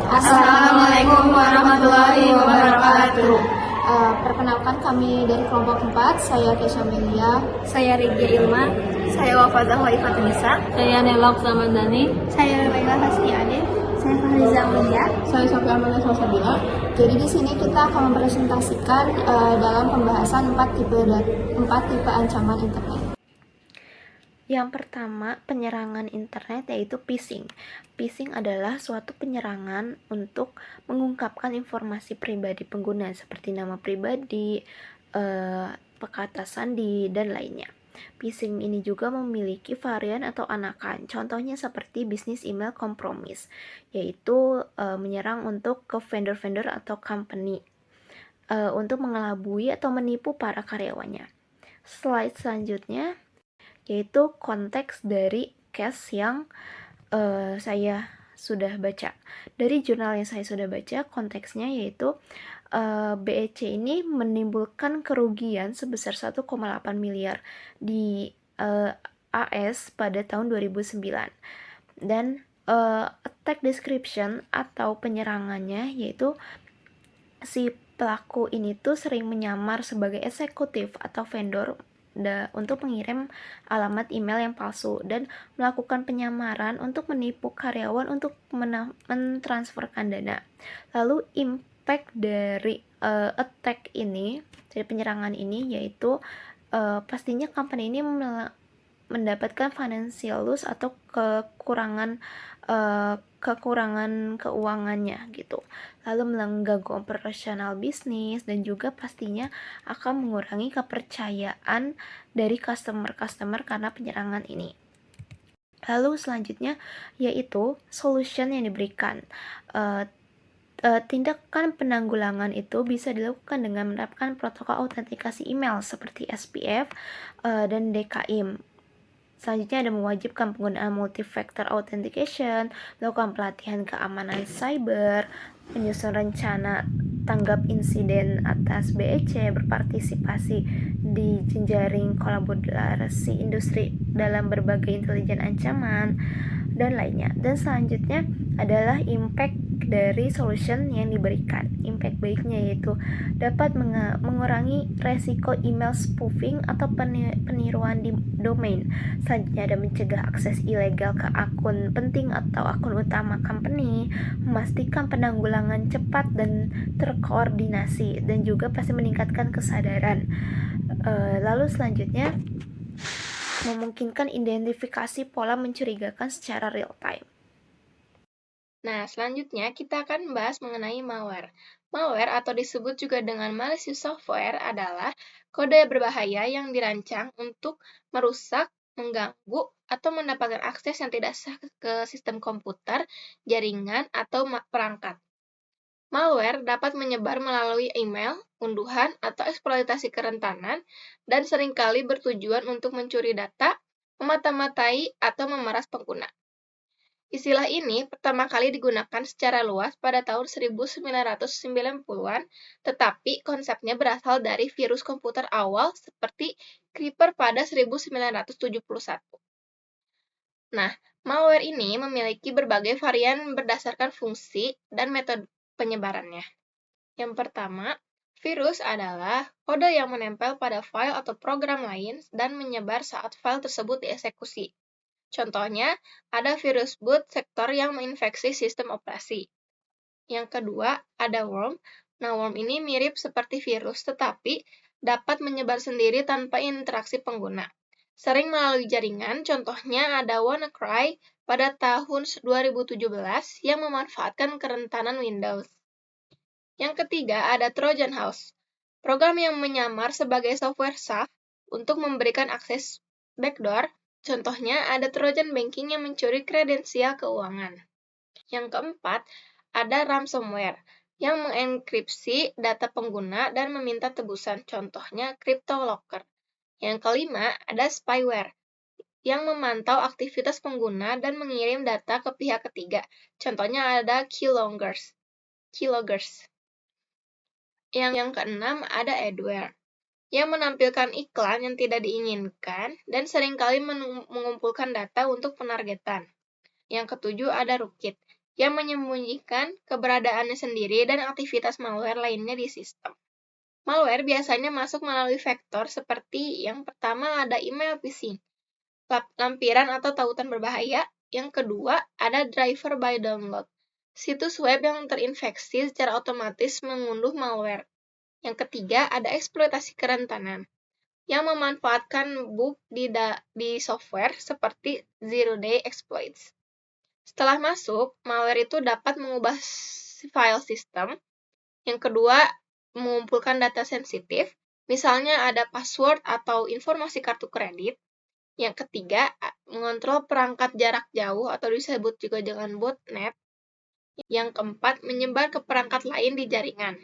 Assalamualaikum warahmatullahi wabarakatuh. Perkenalkan kami dari kelompok 4, saya Kesha Melia. Saya Regia Ilma. Saya Wafazah Waifatunisa. Saya Nelok Zamandani. Saya Laila Hasniade. Saya Fahriza Mulia. Saya Sofia Amalia Salsabila. Jadi di sini kita akan mempresentasikan dalam pembahasan 4 tipe ancaman internet. Yang pertama, penyerangan internet yaitu phishing. Phishing adalah suatu penyerangan untuk mengungkapkan informasi pribadi pengguna seperti nama pribadi, kata sandi, dan lainnya. Phishing ini juga memiliki varian atau anakan. Contohnya seperti bisnis email compromise, yaitu menyerang untuk ke vendor-vendor atau company untuk mengelabui atau menipu para karyawannya. Slide selanjutnya yaitu konteks dari case yang saya sudah baca. Dari jurnal yang saya sudah baca, konteksnya yaitu BEC ini menimbulkan kerugian sebesar 1,8 miliar di AS pada tahun 2009. Dan attack description atau penyerangannya yaitu si pelaku ini tuh sering menyamar sebagai eksekutif atau vendor untuk mengirim alamat email yang palsu dan melakukan penyamaran untuk menipu karyawan untuk mentransferkan dana. Lalu impact dari attack ini, dari penyerangan ini yaitu pastinya company ini mendapatkan financial loss atau kekurangan keuangannya gitu. Lalu mengganggu operasional bisnis dan juga pastinya akan mengurangi kepercayaan dari customer karena penyerangan ini. Lalu selanjutnya yaitu solution yang diberikan. Tindakan penanggulangan itu bisa dilakukan dengan menerapkan protokol autentikasi email seperti SPF dan DKIM. Selanjutnya ada mewajibkan penggunaan multi-factor authentication, melakukan pelatihan keamanan cyber, menyusun rencana tanggap insiden atas BEC, berpartisipasi di jejaring kolaborasi industri dalam berbagai intelijen ancaman, dan lainnya. Dan selanjutnya adalah impact dari solution yang diberikan. Impact baiknya yaitu dapat mengurangi resiko email spoofing atau peniruan di domain. Selanjutnya ada mencegah akses ilegal ke akun penting atau akun utama company, memastikan penanggulangan cepat dan terkoordinasi, dan juga pasti meningkatkan kesadaran. Lalu selanjutnya memungkinkan identifikasi pola mencurigakan secara real time. Nah, selanjutnya kita akan membahas mengenai malware. Malware atau disebut juga dengan malicious software adalah kode berbahaya yang dirancang untuk merusak, mengganggu, atau mendapatkan akses yang tidak sah ke sistem komputer, jaringan, atau perangkat. Malware dapat menyebar melalui email, unduhan, atau eksploitasi kerentanan, dan seringkali bertujuan untuk mencuri data, memata-matai, atau memeras pengguna. Istilah ini pertama kali digunakan secara luas pada tahun 1990-an, tetapi konsepnya berasal dari virus komputer awal seperti Creeper pada 1971. Nah, malware ini memiliki berbagai varian berdasarkan fungsi dan metode penyebarannya. Yang pertama, virus adalah kode yang menempel pada file atau program lain dan menyebar saat file tersebut dieksekusi. Contohnya, ada virus boot sektor yang menginfeksi sistem operasi. Yang kedua, ada worm. Nah, worm ini mirip seperti virus, tetapi dapat menyebar sendiri tanpa interaksi pengguna. Sering melalui jaringan, contohnya ada WannaCry pada tahun 2017 yang memanfaatkan kerentanan Windows. Yang ketiga, ada Trojan House, program yang menyamar sebagai software sah untuk memberikan akses backdoor. Contohnya, ada Trojan Banking yang mencuri kredensial keuangan. Yang keempat, ada ransomware yang mengenkripsi data pengguna dan meminta tebusan. Contohnya, CryptoLocker. Yang kelima, ada spyware yang memantau aktivitas pengguna dan mengirim data ke pihak ketiga. Contohnya ada keyloggers. Yang keenam, ada adware yang menampilkan iklan yang tidak diinginkan dan seringkali mengumpulkan data untuk penargetan. Yang ketujuh ada rootkit, yang menyembunyikan keberadaannya sendiri dan aktivitas malware lainnya di sistem. Malware biasanya masuk melalui vektor seperti yang pertama ada email phishing, lampiran atau tautan berbahaya. Yang kedua ada driver by download, situs web yang terinfeksi secara otomatis mengunduh malware. Yang ketiga ada eksploitasi kerentanan, yang memanfaatkan bug di software seperti zero-day exploits. Setelah masuk, malware itu dapat mengubah file sistem. Yang kedua, mengumpulkan data sensitif, misalnya ada password atau informasi kartu kredit. Yang ketiga, mengontrol perangkat jarak jauh atau disebut juga dengan botnet. Yang keempat, menyebar ke perangkat lain di jaringan.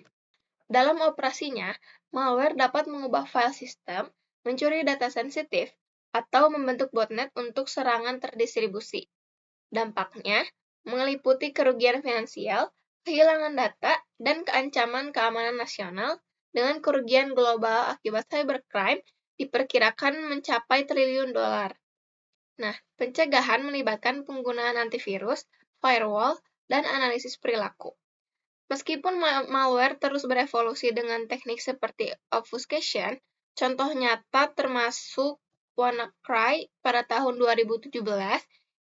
Dalam operasinya, malware dapat mengubah file sistem, mencuri data sensitif, atau membentuk botnet untuk serangan terdistribusi. Dampaknya meliputi kerugian finansial, kehilangan data, dan keancaman keamanan nasional dengan kerugian global akibat cybercrime diperkirakan mencapai triliun dolar. Nah, pencegahan melibatkan penggunaan antivirus, firewall, dan analisis perilaku. Meskipun malware terus berevolusi dengan teknik seperti obfuscation, contoh nyata termasuk WannaCry pada tahun 2017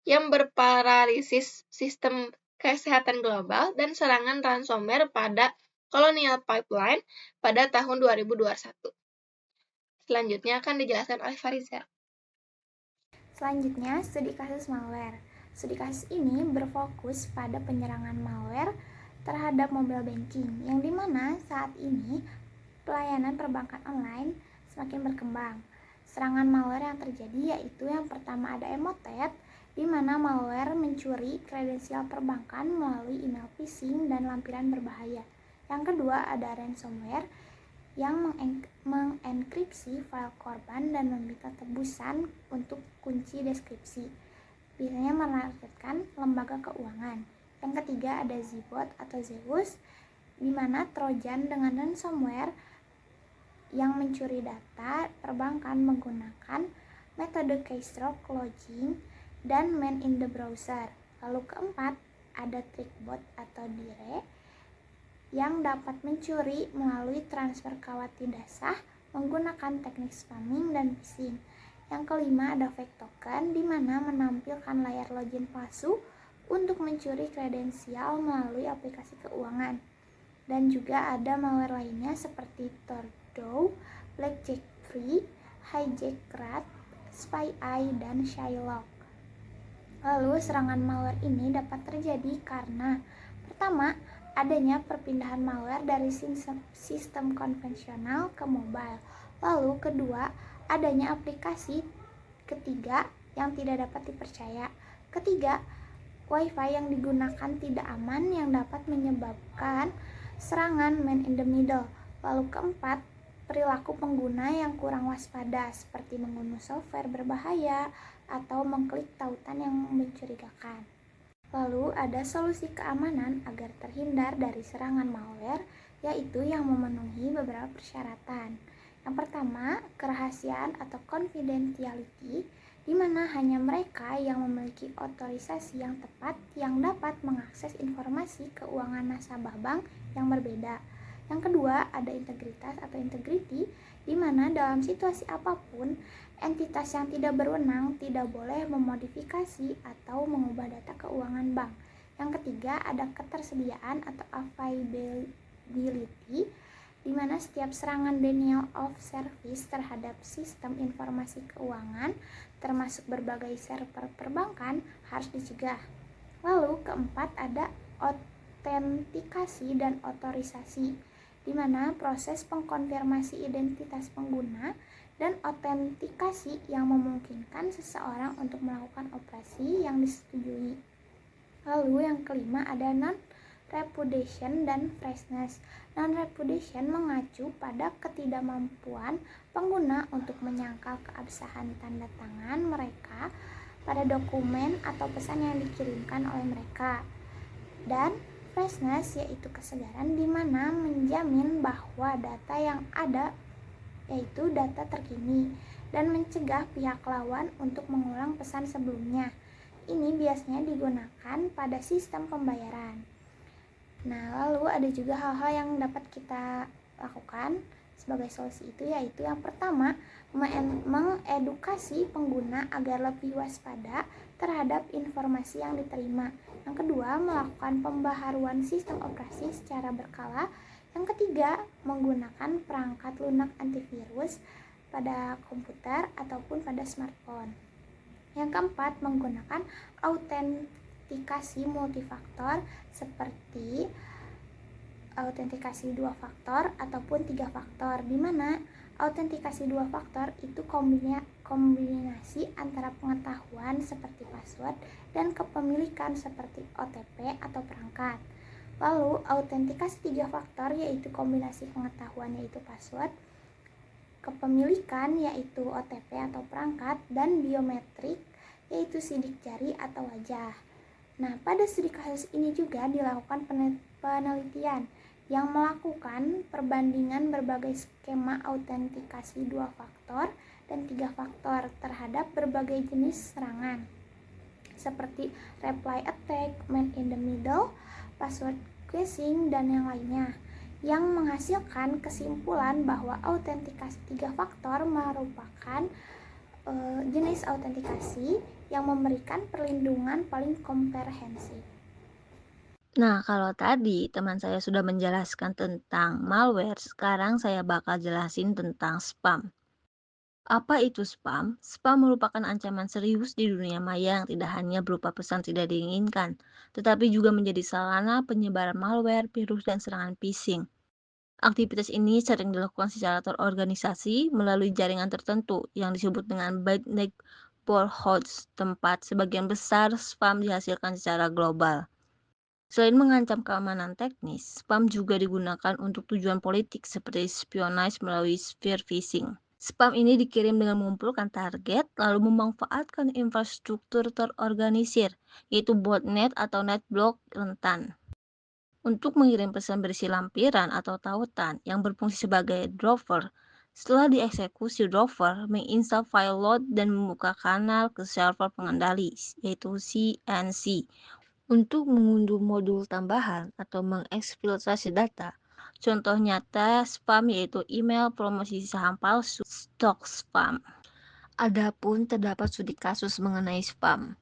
yang berparalisis sistem kesehatan global dan serangan ransomware pada Colonial Pipeline pada tahun 2021. Selanjutnya akan dijelaskan oleh Fariza. Selanjutnya, studi kasus malware. Studi kasus ini berfokus pada penyerangan malware terhadap mobile banking, yang dimana saat ini pelayanan perbankan online semakin berkembang. Serangan malware yang terjadi yaitu yang pertama ada Emotet, di mana malware mencuri kredensial perbankan melalui email phishing dan lampiran berbahaya. Yang kedua ada ransomware yang mengenkripsi file korban dan meminta tebusan untuk kunci deskripsi, biasanya menargetkan lembaga keuangan. Yang ketiga ada Zbot atau Zeus, di mana trojan dengan ransomware yang mencuri data perbankan menggunakan metode keystroke login dan man in the browser. Lalu keempat ada Trickbot atau Dire yang dapat mencuri melalui transfer kawat tidak sah menggunakan teknik spamming dan phishing. Yang kelima ada fake token, di mana menampilkan layar login palsu untuk mencuri kredensial melalui aplikasi keuangan. Dan juga ada malware lainnya seperti Tordo, Blackjack Free, Hijackrat, SpyEye, dan Shylock. Lalu serangan malware ini dapat terjadi karena pertama, adanya perpindahan malware dari sistem konvensional ke mobile. Lalu kedua, adanya aplikasi ketiga yang tidak dapat dipercaya. Ketiga, Wi-Fi yang digunakan tidak aman yang dapat menyebabkan serangan man in the middle. Lalu keempat, perilaku pengguna yang kurang waspada seperti mengunduh software berbahaya atau mengklik tautan yang mencurigakan. Lalu ada solusi keamanan agar terhindar dari serangan malware, yaitu yang memenuhi beberapa persyaratan. Yang pertama, kerahasiaan atau confidentiality, di mana hanya mereka yang memiliki otorisasi yang tepat yang dapat mengakses informasi keuangan nasabah bank yang berbeda. Yang kedua, ada integritas atau integrity, di mana dalam situasi apapun, entitas yang tidak berwenang tidak boleh memodifikasi atau mengubah data keuangan bank. Yang ketiga, ada ketersediaan atau availability, di mana setiap serangan denial of service terhadap sistem informasi keuangan, termasuk berbagai server perbankan, harus dicegah. Lalu keempat, ada autentikasi dan otorisasi, di mana proses pengkonfirmasi identitas pengguna dan autentikasi yang memungkinkan seseorang untuk melakukan operasi yang disetujui. Lalu yang kelima ada non-repudiation dan freshness. Non-repudiation mengacu pada ketidakmampuan pengguna untuk menyangkal keabsahan tanda tangan mereka pada dokumen atau pesan yang dikirimkan oleh mereka. Dan freshness yaitu kesegaran, di mana menjamin bahwa data yang ada yaitu data terkini dan mencegah pihak lawan untuk mengulang pesan sebelumnya. ini biasanya digunakan pada sistem pembayaran. Nah, lalu ada juga hal-hal yang dapat kita lakukan sebagai solusi itu, yaitu yang pertama, mengedukasi pengguna agar lebih waspada terhadap informasi yang diterima. Yang kedua, melakukan pembaharuan sistem operasi secara berkala. Yang ketiga, menggunakan perangkat lunak antivirus pada komputer ataupun pada smartphone. Yang keempat, menggunakan autentikasi multifaktor seperti autentikasi 2 faktor ataupun 3 faktor, di mana autentikasi 2 faktor itu kombinasi antara pengetahuan seperti password dan kepemilikan seperti OTP atau perangkat. Lalu autentikasi 3 faktor yaitu kombinasi pengetahuan yaitu password, kepemilikan yaitu OTP atau perangkat, dan biometrik yaitu sidik jari atau wajah. Nah, pada studi kasus ini juga dilakukan penelitian yang melakukan perbandingan berbagai skema autentikasi 2 faktor dan 3 faktor terhadap berbagai jenis serangan seperti reply attack, man in the middle, password phishing, dan yang lainnya, yang menghasilkan kesimpulan bahwa autentikasi 3 faktor merupakan jenis autentikasi yang memberikan perlindungan paling komprehensif. Nah, kalau tadi teman saya sudah menjelaskan tentang malware, sekarang saya bakal jelasin tentang spam. Apa itu spam? Spam merupakan ancaman serius di dunia maya yang tidak hanya berupa pesan tidak diinginkan, tetapi juga menjadi sarana penyebaran malware, virus, dan serangan phishing. Aktivitas ini sering dilakukan secara terorganisasi melalui jaringan tertentu yang disebut dengan byte neighborhoods, tempat sebagian besar spam dihasilkan secara global. Selain mengancam keamanan teknis, spam juga digunakan untuk tujuan politik seperti spionage melalui spear phishing. Spam ini dikirim dengan mengumpulkan target lalu memanfaatkan infrastruktur terorganisir, yaitu botnet atau netblock rentan, untuk mengirim pesan berisi lampiran atau tautan yang berfungsi sebagai dropper. Setelah dieksekusi, dropper menginstal file load dan membuka kanal ke server pengendali, yaitu CNC, untuk mengunduh modul tambahan atau mengeksploitasi data. Contoh nyata spam yaitu email promosi saham palsu, stock spam. Adapun terdapat studi kasus mengenai spam.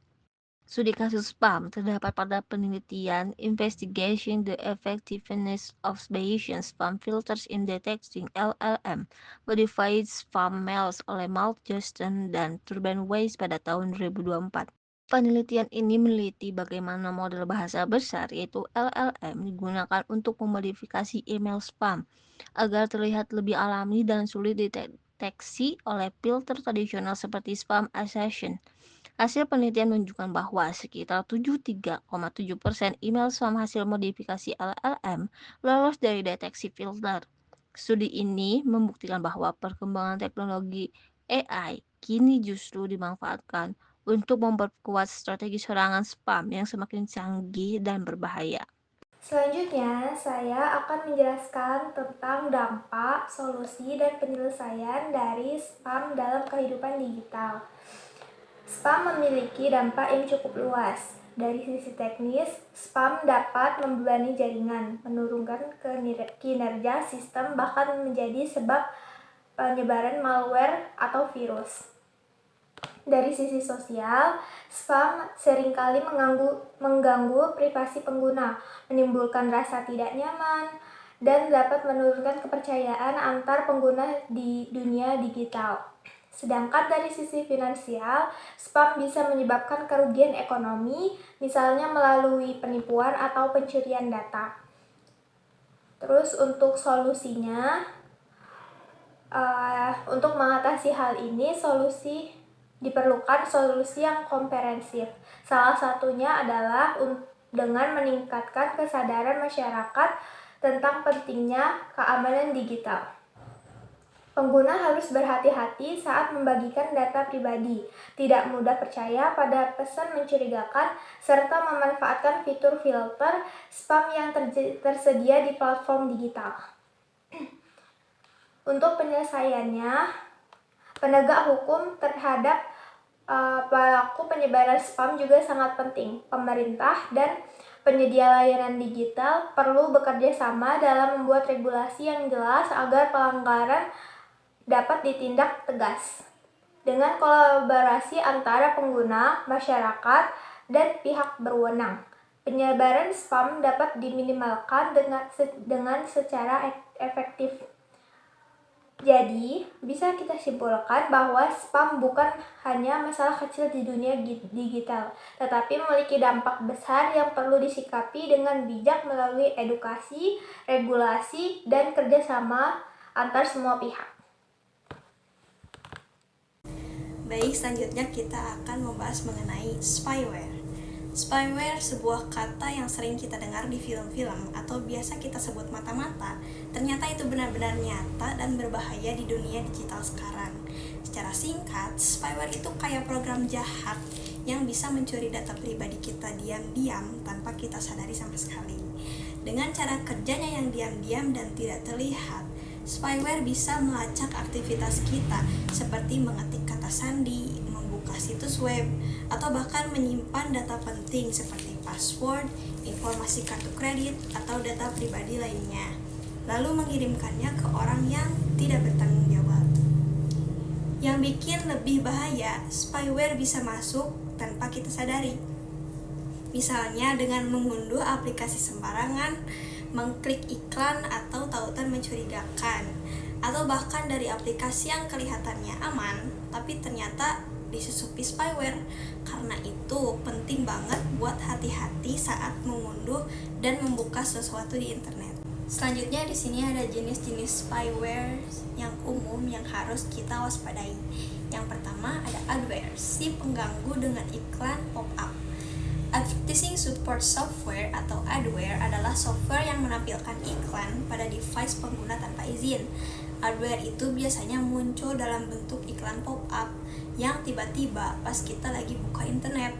Studi kasus spam terdapat pada penelitian Investigation the Effectiveness of Bayesian Spam Filters in Detecting LLM Modified Spam Mails oleh Matt Johnston dan Turban Weiss pada tahun 2024. Penelitian ini meneliti bagaimana model bahasa besar yaitu LLM digunakan untuk memodifikasi email spam agar terlihat lebih alami dan sulit dideteksi oleh filter tradisional seperti spam assassin. Hasil penelitian menunjukkan bahwa sekitar 73,7% email spam hasil modifikasi LLM lolos dari deteksi filter. Studi ini membuktikan bahwa perkembangan teknologi AI kini justru dimanfaatkan untuk memperkuat strategi serangan spam yang semakin canggih dan berbahaya. Selanjutnya, saya akan menjelaskan tentang dampak, solusi, dan penyelesaian dari spam dalam kehidupan digital. Spam memiliki dampak yang cukup luas. Dari sisi teknis, spam dapat membebani jaringan, menurunkan kinerja sistem, bahkan menjadi sebab penyebaran malware atau virus. Dari sisi sosial, spam seringkali mengganggu privasi pengguna, menimbulkan rasa tidak nyaman, dan dapat menurunkan kepercayaan antar pengguna di dunia digital. Sedangkan dari sisi finansial, spam bisa menyebabkan kerugian ekonomi, misalnya melalui penipuan atau pencurian data. Terus untuk solusinya, untuk mengatasi hal ini, diperlukan solusi yang komprehensif. Salah satunya adalah dengan meningkatkan kesadaran masyarakat tentang pentingnya keamanan digital. Pengguna harus berhati-hati saat membagikan data pribadi, tidak mudah percaya pada pesan mencurigakan, serta memanfaatkan fitur filter spam yang tersedia di platform digital. Untuk penyelesaiannya, penegak hukum terhadap Pelaku penyebaran spam juga sangat penting. Pemerintah dan penyedia layanan digital perlu bekerja sama dalam membuat regulasi yang jelas agar pelanggaran dapat ditindak tegas. Dengan kolaborasi antara pengguna, masyarakat, dan pihak berwenang, penyebaran spam dapat diminimalkan dengan secara efektif. Jadi, bisa kita simpulkan bahwa spam bukan hanya masalah kecil di dunia digital, tetapi memiliki dampak besar yang perlu disikapi dengan bijak melalui edukasi, regulasi, dan kerjasama antar semua pihak. Baik, selanjutnya kita akan membahas mengenai spyware. Spyware sebuah kata yang sering kita dengar di film-film atau biasa kita sebut mata-mata. Ternyata itu benar-benar nyata dan berbahaya di dunia digital sekarang. Secara singkat, spyware itu kayak program jahat yang bisa mencuri data pribadi kita diam-diam tanpa kita sadari sama sekali. Dengan cara kerjanya yang diam-diam dan tidak terlihat, spyware bisa melacak aktivitas kita seperti mengetik kata sandi, membuka situs web, atau bahkan menyimpan data penting seperti password, informasi kartu kredit, atau data pribadi lainnya, lalu mengirimkannya ke orang yang tidak bertanggung jawab. Yang bikin lebih bahaya, spyware bisa masuk tanpa kita sadari. Misalnya dengan mengunduh aplikasi sembarangan, mengklik iklan atau tautan mencurigakan, atau bahkan dari aplikasi yang kelihatannya aman, tapi ternyata disusupi spyware. Karena itu penting banget buat hati-hati saat mengunduh dan membuka sesuatu di internet. Selanjutnya di sini ada jenis-jenis spyware yang umum yang harus kita waspadai. Yang pertama ada adware, si pengganggu dengan iklan pop-up. Advertising Support Software atau adware adalah software yang menampilkan iklan pada device pengguna tanpa izin. Adware itu biasanya muncul dalam bentuk iklan pop-up yang tiba-tiba pas kita lagi buka internet.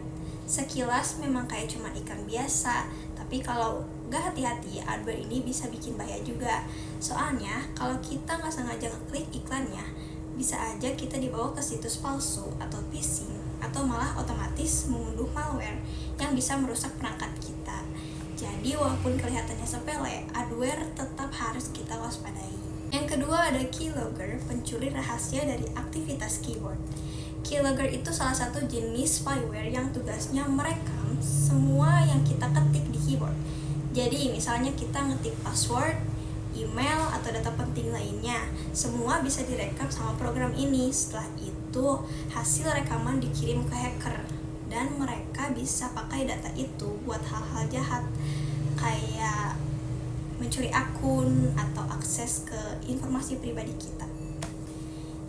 Sekilas memang kayak cuma iklan biasa, tapi kalau gak hati-hati, adware ini bisa bikin bahaya juga. Soalnya kalau kita gak sengaja ngeklik iklannya, bisa aja kita dibawa ke situs palsu atau phishing, atau malah otomatis mengunduh malware yang bisa merusak perangkat kita. Jadi walaupun kelihatannya sepele, adware tetap harus kita waspadai. Yang kedua ada keylogger, pencuri rahasia dari aktivitas keyboard. Keylogger itu salah satu jenis spyware yang tugasnya merekam semua yang kita ketik di keyboard. Jadi misalnya kita ngetik password, email, atau data penting lainnya, semua bisa direkam sama program ini. Setelah itu, hasil rekaman dikirim ke hacker, dan mereka bisa pakai data itu buat hal-hal jahat, kayak mencuri akun atau akses ke informasi pribadi kita.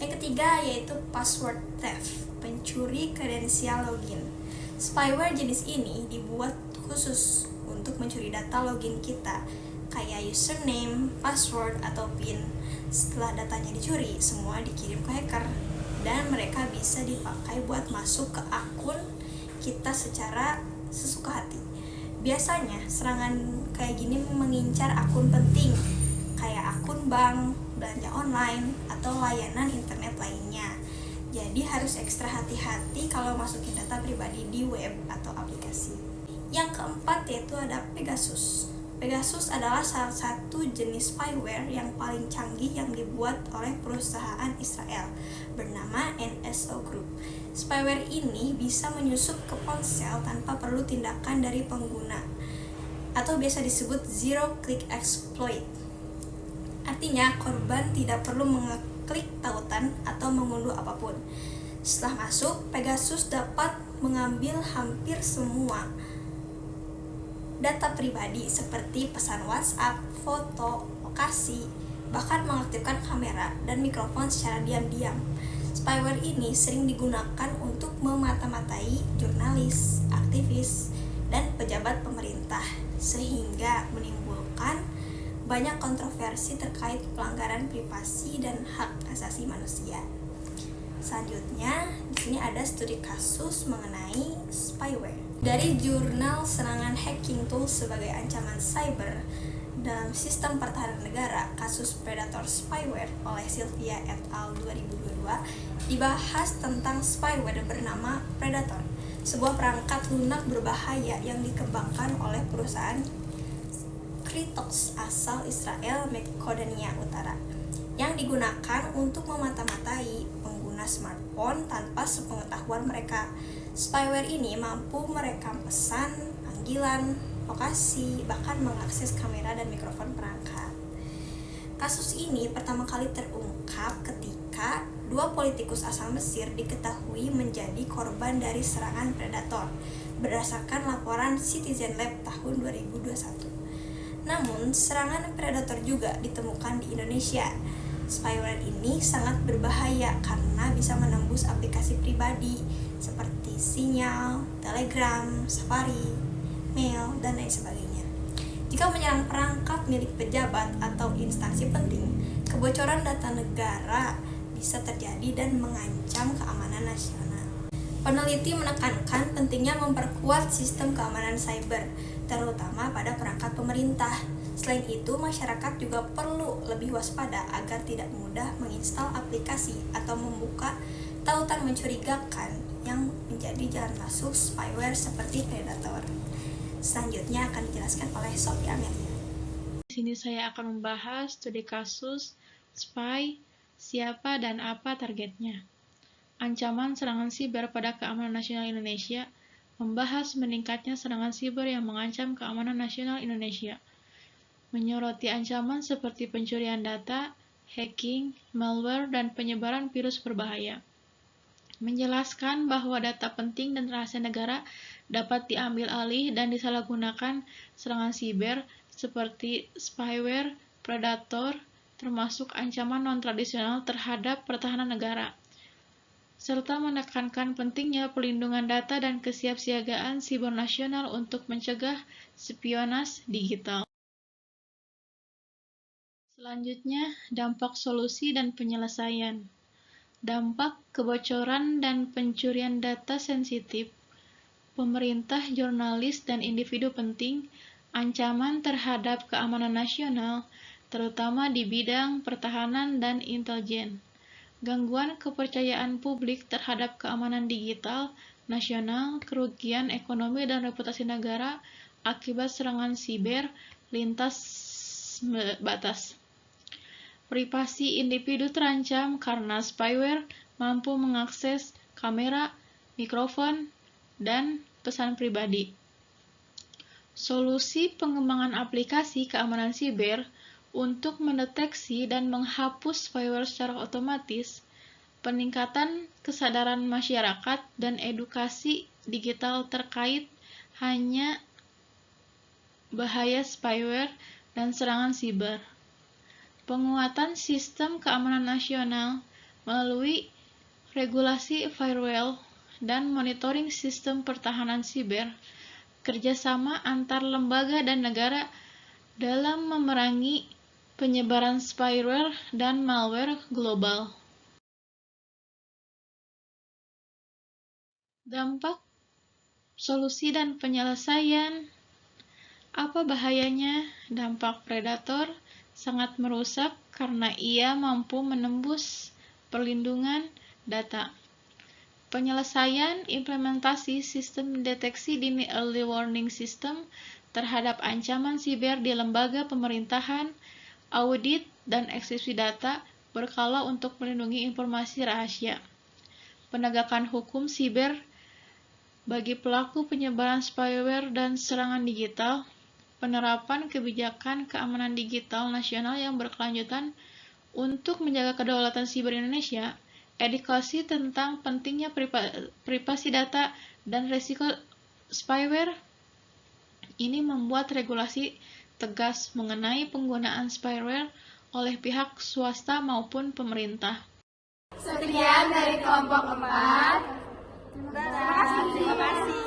Yang ketiga yaitu password theft, pencuri kredensial login. Spyware jenis ini dibuat khusus untuk mencuri data login kita, kayak username, password, atau PIN. Setelah datanya dicuri, semua dikirim ke hacker, dan mereka bisa dipakai buat masuk ke akun kita secara sesuka hati. Biasanya serangan kayak gini mengincar akun penting, kayak akun bank, belanja online, atau layanan internet lainnya. Jadi harus ekstra hati-hati kalau masukin data pribadi di web atau aplikasi. Yang keempat yaitu ada Pegasus. Pegasus adalah salah satu jenis spyware yang paling canggih yang dibuat oleh perusahaan Israel bernama NSO Group. Spyware ini bisa menyusup ke ponsel tanpa perlu tindakan dari pengguna, atau biasa disebut zero click exploit. Artinya korban tidak perlu mengeklik tautan atau mengunduh apapun. Setelah masuk, Pegasus dapat mengambil hampir semua data pribadi seperti pesan WhatsApp, foto, lokasi, bahkan mengaktifkan kamera dan mikrofon secara diam-diam. Spyware ini sering digunakan untuk memata-matai jurnalis, aktivis, dan pejabat pemerintah, sehingga menimbulkan banyak kontroversi terkait pelanggaran privasi dan hak asasi manusia. Selanjutnya, di sini ada studi kasus mengenai spyware. Dari jurnal serangan hacking tools sebagai ancaman cyber dalam sistem pertahanan negara, kasus predator spyware oleh Sylvia et al. 2022 dibahas tentang spyware bernama Predator, sebuah perangkat lunak berbahaya yang dikembangkan oleh perusahaan Kritox asal Israel Makedonia Utara, yang digunakan untuk memata-matai pengguna smartphone tanpa sepengetahuan mereka. Spyware ini mampu merekam pesan, panggilan, lokasi, bahkan mengakses kamera dan mikrofon perangkat. Kasus ini pertama kali terungkap ketika dua politikus asal Mesir diketahui menjadi korban dari serangan predator berdasarkan laporan Citizen Lab tahun 2021. Namun, serangan predator juga ditemukan di Indonesia. Spyware ini sangat berbahaya karena bisa menembus aplikasi pribadi seperti Sinyal, Telegram, Safari, mail, dan lain sebagainya. Jika menyerang perangkat milik pejabat atau instansi penting, kebocoran data negara bisa terjadi dan mengancam keamanan nasional. Peneliti menekankan pentingnya memperkuat sistem keamanan cyber, terutama pada perangkat pemerintah. Selain itu, masyarakat juga perlu lebih waspada agar tidak mudah menginstal aplikasi atau membuka tautan mencurigakan yang menjadi jalan masuk spyware seperti predator. Selanjutnya akan dijelaskan oleh Sophie Amelia. Di sini saya akan membahas studi kasus spy, siapa dan apa targetnya. Ancaman serangan siber pada keamanan nasional Indonesia, membahas meningkatnya serangan siber yang mengancam keamanan nasional Indonesia. Menyoroti ancaman seperti pencurian data, hacking, malware, dan penyebaran virus berbahaya. Menjelaskan bahwa data penting dan rahasia negara dapat diambil alih dan disalahgunakan serangan siber seperti spyware, predator, termasuk ancaman non-tradisional terhadap pertahanan negara, serta menekankan pentingnya pelindungan data dan kesiapsiagaan siber nasional untuk mencegah spionase digital. Selanjutnya, dampak solusi dan penyelesaian. Dampak kebocoran dan pencurian data sensitif, pemerintah, jurnalis, dan individu penting, ancaman terhadap keamanan nasional, terutama di bidang pertahanan dan intelijen, gangguan kepercayaan publik terhadap keamanan digital nasional, kerugian ekonomi dan reputasi negara akibat serangan siber lintas batas. Privasi individu terancam karena spyware mampu mengakses kamera, mikrofon, dan pesan pribadi. Solusi pengembangan aplikasi keamanan siber untuk mendeteksi dan menghapus spyware secara otomatis, peningkatan kesadaran masyarakat, dan edukasi digital terkait hanya bahaya spyware dan serangan siber. Penguatan sistem keamanan nasional melalui regulasi firewall dan monitoring sistem pertahanan siber, kerjasama antar lembaga dan negara dalam memerangi penyebaran spyware dan malware global. Dampak, solusi dan penyelesaian. Apa bahayanya? Dampak predator sangat merusak karena ia mampu menembus perlindungan data. Penyelesaian implementasi sistem deteksi dini early warning system terhadap ancaman siber di lembaga pemerintahan, audit, dan ekskripsi data berkala untuk melindungi informasi rahasia. Penegakan hukum siber bagi pelaku penyebaran spyware dan serangan digital, penerapan kebijakan keamanan digital nasional yang berkelanjutan untuk menjaga kedaulatan siber Indonesia, edukasi tentang pentingnya privasi data dan risiko spyware. Ini membuat regulasi tegas mengenai penggunaan spyware oleh pihak swasta maupun pemerintah. Sekian dari kelompok 4. Terima kasih.